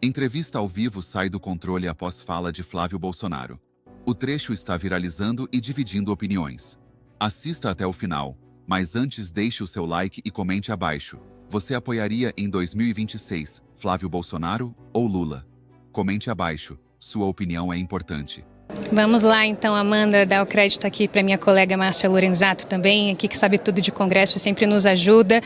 Entrevista ao vivo sai do controle após fala de Flávio Bolsonaro. O trecho está viralizando e dividindo opiniões. Assista até o final, mas antes deixe o seu like e comente abaixo. Você apoiaria em 2026 Flávio Bolsonaro ou Lula? Comente abaixo, sua opinião é importante. Vamos lá então, Amanda, dar o crédito aqui para minha colega Márcia Lorenzato também, aqui que sabe tudo de Congresso e sempre nos ajuda.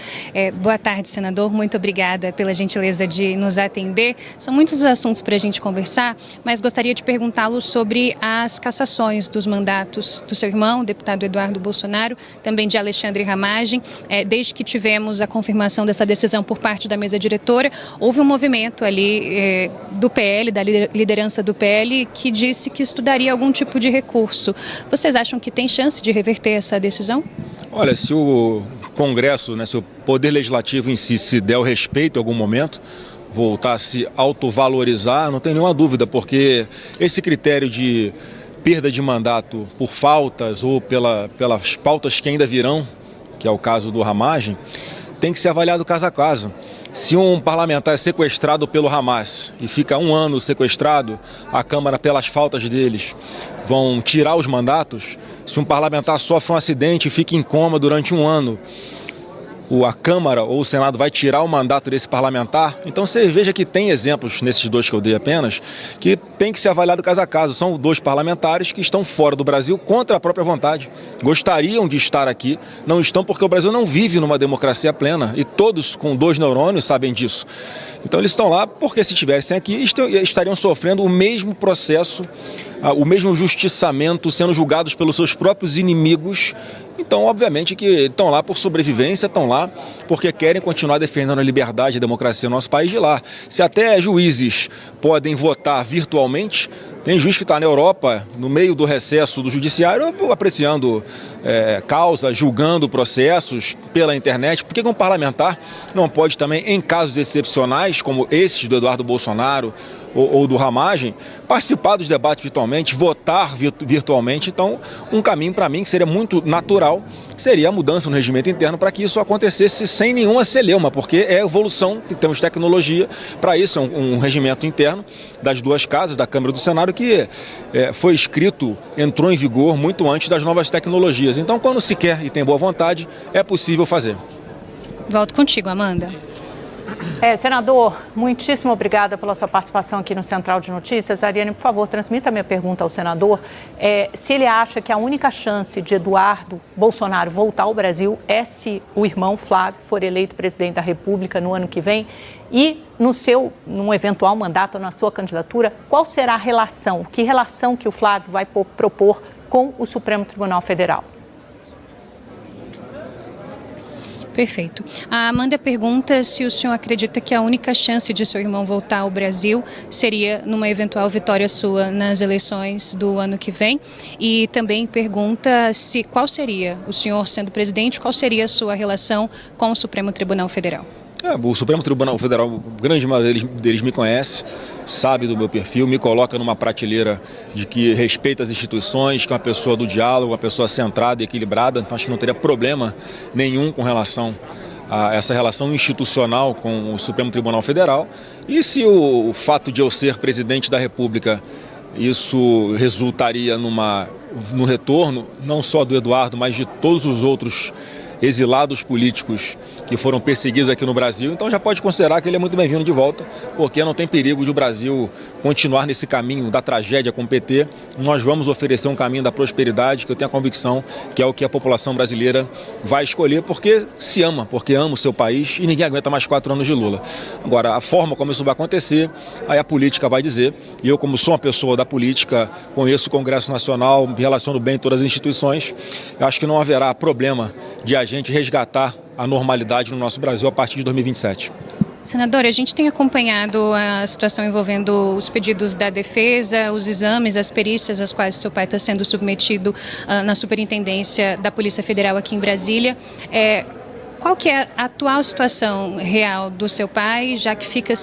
Boa tarde, senador, muito obrigada pela gentileza de nos atender. São muitos assuntos para a gente conversar, mas gostaria de perguntá-lo sobre as cassações dos mandatos do seu irmão, o deputado Eduardo Bolsonaro, também de Alexandre Ramagem. Desde que tivemos a confirmação dessa decisão por parte da mesa diretora, houve um movimento ali do PL, da liderança do PL, que disse que estudaria algum tipo de recurso. Vocês acham que tem chance de reverter essa decisão? Olha, se o Congresso, se o Poder Legislativo em si se der o respeito em algum momento, voltar a se autovalorizar, não tem nenhuma dúvida, porque esse critério de perda de mandato por faltas ou pelas pautas que ainda virão, que é o caso do Ramagem, tem que ser avaliado caso a caso. Se um parlamentar é sequestrado pelo Hamas e fica 1 ano sequestrado, a Câmara, pelas faltas deles, vão tirar os mandatos. Se um parlamentar sofre um acidente e fica em coma durante 1 ano, a Câmara ou o Senado vai tirar o mandato desse parlamentar. Então você veja que tem exemplos, nesses dois que eu dei apenas, que tem que ser avaliado caso a caso. São 2 parlamentares que estão fora do Brasil contra a própria vontade. Gostariam de estar aqui, não estão porque o Brasil não vive numa democracia plena e todos com 2 neurônios sabem disso. Então eles estão lá porque se estivessem aqui estariam sofrendo o mesmo processo, o mesmo justiçamento, sendo julgados pelos seus próprios inimigos. Então, obviamente que estão lá por sobrevivência, estão lá porque querem continuar defendendo a liberdade e a democracia no nosso país de lá. Se até juízes podem votar virtualmente, tem juiz que está na Europa, no meio do recesso do judiciário, apreciando causas, julgando processos pela internet. Por que um parlamentar não pode também, em casos excepcionais, como esses do Eduardo Bolsonaro ou do Ramagem, participar dos debates virtualmente, votar virtualmente? Então, um caminho para mim que seria muito natural seria a mudança no regimento interno para que isso acontecesse sem nenhuma celeuma, porque é evolução, temos tecnologia para isso, é um regimento interno das 2 casas, da Câmara e do Senado, que foi escrito, entrou em vigor muito antes das novas tecnologias. Então, quando se quer e tem boa vontade, é possível fazer. Volto contigo, Amanda. Senador, muitíssimo obrigada pela sua participação aqui no Central de Notícias. Ariane, por favor, transmita a minha pergunta ao senador. Se ele acha que a única chance de Eduardo Bolsonaro voltar ao Brasil é se o irmão Flávio for eleito presidente da República no ano que vem e num eventual mandato ou na sua candidatura, qual será a relação? Que relação que o Flávio vai propor com o Supremo Tribunal Federal? Perfeito. A Amanda pergunta se o senhor acredita que a única chance de seu irmão voltar ao Brasil seria numa eventual vitória sua nas eleições do ano que vem. E também pergunta qual seria, o senhor sendo presidente, qual seria a sua relação com o Supremo Tribunal Federal? O Supremo Tribunal Federal, a grande maioria deles me conhece, sabe do meu perfil, me coloca numa prateleira de que respeita as instituições, que é uma pessoa do diálogo, uma pessoa centrada e equilibrada. Então acho que não teria problema nenhum com relação a essa relação institucional com o Supremo Tribunal Federal. E se o fato de eu ser presidente da República, isso resultaria no retorno, não só do Eduardo, mas de todos os outros exilados políticos que foram perseguidos aqui no Brasil, então já pode considerar que ele é muito bem-vindo de volta, porque não tem perigo de o Brasil continuar nesse caminho da tragédia com o PT. Nós vamos oferecer um caminho da prosperidade, que eu tenho a convicção que é o que a população brasileira vai escolher, porque se ama, porque ama o seu país e ninguém aguenta mais 4 anos de Lula. Agora, a forma como isso vai acontecer, aí a política vai dizer, e eu, como sou uma pessoa da política, conheço o Congresso Nacional, me relaciono bem em todas as instituições, eu acho que não haverá problema de a gente resgatar a normalidade no nosso Brasil a partir de 2027. Senador, a gente tem acompanhado a situação envolvendo os pedidos da defesa, os exames, as perícias às quais seu pai está sendo submetido na Superintendência da Polícia Federal aqui em Brasília. Qual que é a atual situação real do seu pai, já que fica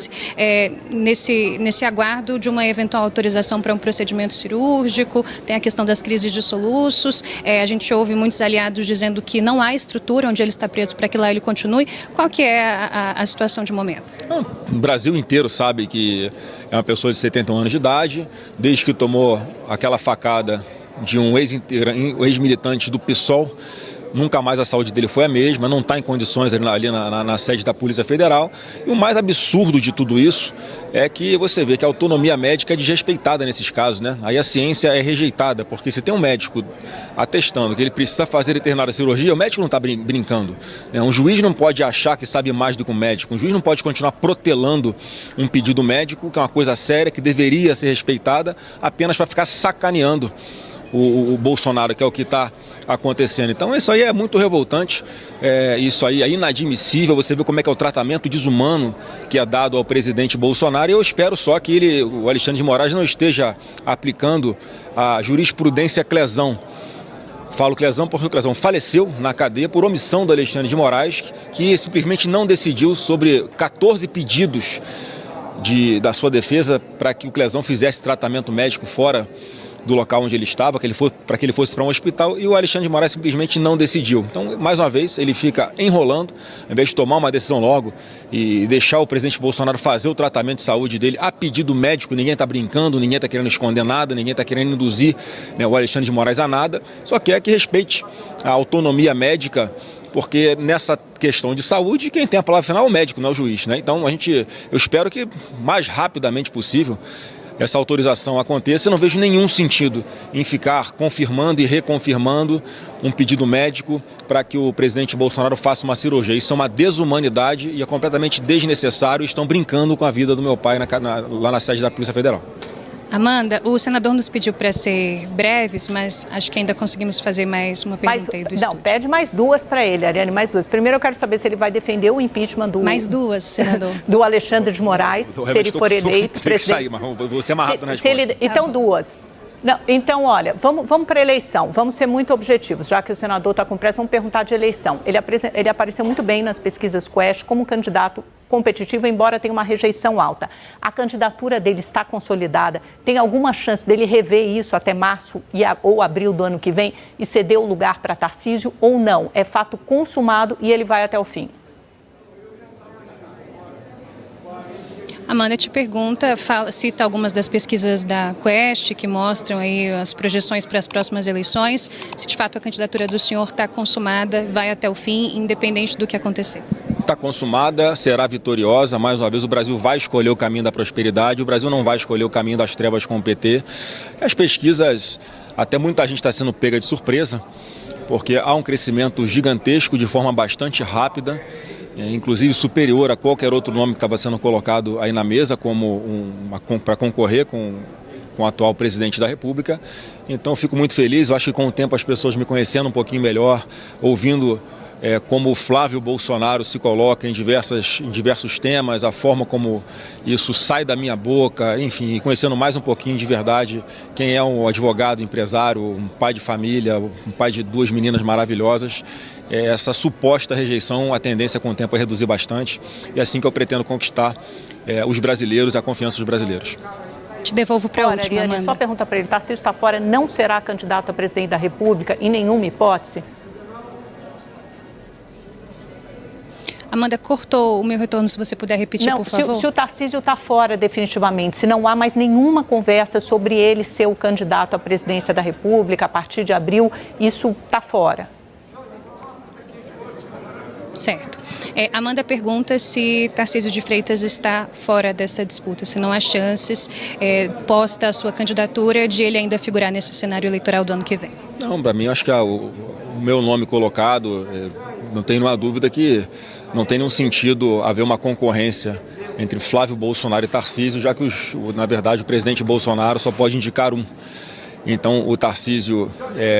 nesse aguardo de uma eventual autorização para um procedimento cirúrgico, tem a questão das crises de soluços, a gente ouve muitos aliados dizendo que não há estrutura onde ele está preso para que lá ele continue. Qual que é a situação de momento? O Brasil inteiro sabe que é uma pessoa de 71 anos de idade, desde que tomou aquela facada de um ex-militante do PSOL, nunca mais a saúde dele foi a mesma, não está em condições ali na sede da Polícia Federal. E o mais absurdo de tudo isso é que você vê que a autonomia médica é desrespeitada nesses casos, né? Aí a ciência é rejeitada, porque se tem um médico atestando que ele precisa fazer determinada cirurgia, o médico não está brincando, né? Um juiz não pode achar que sabe mais do que um médico, um juiz não pode continuar protelando um pedido médico, que é uma coisa séria, que deveria ser respeitada, apenas para ficar sacaneando o Bolsonaro, que é o que está acontecendo. Então isso aí é muito revoltante, isso aí é inadmissível. Você vê como é que é o tratamento desumano que é dado ao presidente Bolsonaro, e eu espero só que o Alexandre de Moraes não esteja aplicando a jurisprudência Clezão. Falo Clezão porque o Clezão faleceu na cadeia por omissão do Alexandre de Moraes, que simplesmente não decidiu sobre 14 pedidos da sua defesa para que o Clezão fizesse tratamento médico fora do local onde ele estava, para que ele fosse para um hospital, e o Alexandre de Moraes simplesmente não decidiu. Então, mais uma vez, ele fica enrolando, ao invés de tomar uma decisão logo e deixar o presidente Bolsonaro fazer o tratamento de saúde dele a pedido médico. Ninguém está brincando, ninguém está querendo esconder nada, ninguém está querendo induzir, né, o Alexandre de Moraes a nada, só quer que respeite a autonomia médica, porque nessa questão de saúde, quem tem a palavra final é o médico, não é o juiz, né? Então, eu espero que mais rapidamente possível essa autorização aconteça. Eu não vejo nenhum sentido em ficar confirmando e reconfirmando um pedido médico para que o presidente Bolsonaro faça uma cirurgia. Isso é uma desumanidade e é completamente desnecessário. Estão brincando com a vida do meu pai lá na sede da Polícia Federal. Amanda, o senador nos pediu para ser breves, mas acho que ainda conseguimos fazer mais uma pergunta aí do estúdio. Não, pede mais duas para ele, Ariane, mais duas. Primeiro eu quero saber se ele vai defender o impeachment Mais duas, senador. do Alexandre de Moraes, se ele for eleito presidente. Sair, mas vou ser mais rápido na resposta. Então, duas. Não, então, olha, vamos para a eleição, vamos ser muito objetivos, já que o senador está com pressa, vamos perguntar de eleição. Ele apareceu muito bem nas pesquisas Quest como candidato competitivo, embora tenha uma rejeição alta. A candidatura dele está consolidada? Tem alguma chance dele rever isso até março ou abril do ano que vem e ceder o lugar para Tarcísio ou não? É fato consumado e ele vai até o fim? Amanda te pergunta, cita algumas das pesquisas da Quest que mostram aí as projeções para as próximas eleições, se de fato a candidatura do senhor está consumada, vai até o fim, independente do que acontecer. Está consumada, será vitoriosa. Mais uma vez, o Brasil vai escolher o caminho da prosperidade, o Brasil não vai escolher o caminho das trevas com o PT. As pesquisas, até muita gente está sendo pega de surpresa, porque há um crescimento gigantesco de forma bastante rápida, inclusive superior a qualquer outro nome que estava sendo colocado aí na mesa para concorrer com o atual presidente da República. Então, fico muito feliz. Eu acho que com o tempo as pessoas me conhecendo um pouquinho melhor, ouvindo como o Flávio Bolsonaro se coloca em diversos temas, a forma como isso sai da minha boca, enfim, conhecendo mais um pouquinho de verdade quem é um advogado, empresário, um pai de família, um pai de duas meninas maravilhosas. Essa suposta rejeição, a tendência com o tempo é reduzir bastante, e é assim que eu pretendo conquistar os brasileiros e a confiança dos brasileiros. Te devolvo para a última, Ariane, Amanda. só pergunta para ele, Tarcísio está fora, não será candidato a presidente da República em nenhuma hipótese? Amanda, cortou o meu retorno, se você puder repetir, por favor. Se o Tarcísio está fora definitivamente, se não há mais nenhuma conversa sobre ele ser o candidato à presidência da República a partir de abril, isso está fora. Certo. Amanda pergunta se Tarcísio de Freitas está fora dessa disputa, se não há chances, posta a sua candidatura, de ele ainda figurar nesse cenário eleitoral do ano que vem. Não, para mim, acho que o meu nome colocado, não tenho nenhuma dúvida que não tem nenhum sentido haver uma concorrência entre Flávio Bolsonaro e Tarcísio, já que, na verdade, o presidente Bolsonaro só pode indicar um. Então, o Tarcísio,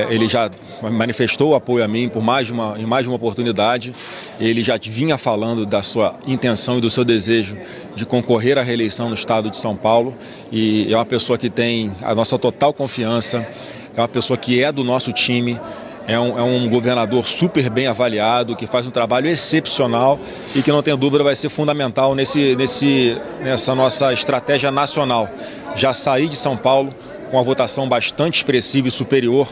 ele já manifestou apoio a mim em mais de uma oportunidade. Ele já vinha falando da sua intenção e do seu desejo de concorrer à reeleição no estado de São Paulo. E é uma pessoa que tem a nossa total confiança, é uma pessoa que é do nosso time. é um governador super bem avaliado, que faz um trabalho excepcional e que, não tenho dúvida, vai ser fundamental nessa nossa estratégia nacional. Já saí de São Paulo com uma votação bastante expressiva e superior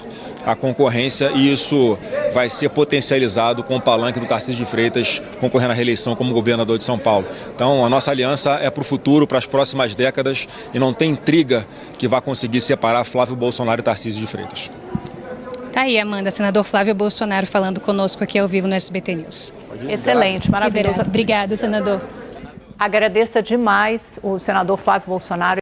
à concorrência, e isso vai ser potencializado com o palanque do Tarcísio de Freitas concorrendo à reeleição como governador de São Paulo. Então, a nossa aliança é para o futuro, para as próximas décadas, e não tem intriga que vá conseguir separar Flávio Bolsonaro e Tarcísio de Freitas. Tá aí, Amanda, senador Flávio Bolsonaro falando conosco aqui ao vivo no SBT News. Excelente, maravilhoso. Obrigada, senador. Agradeça demais o senador Flávio Bolsonaro.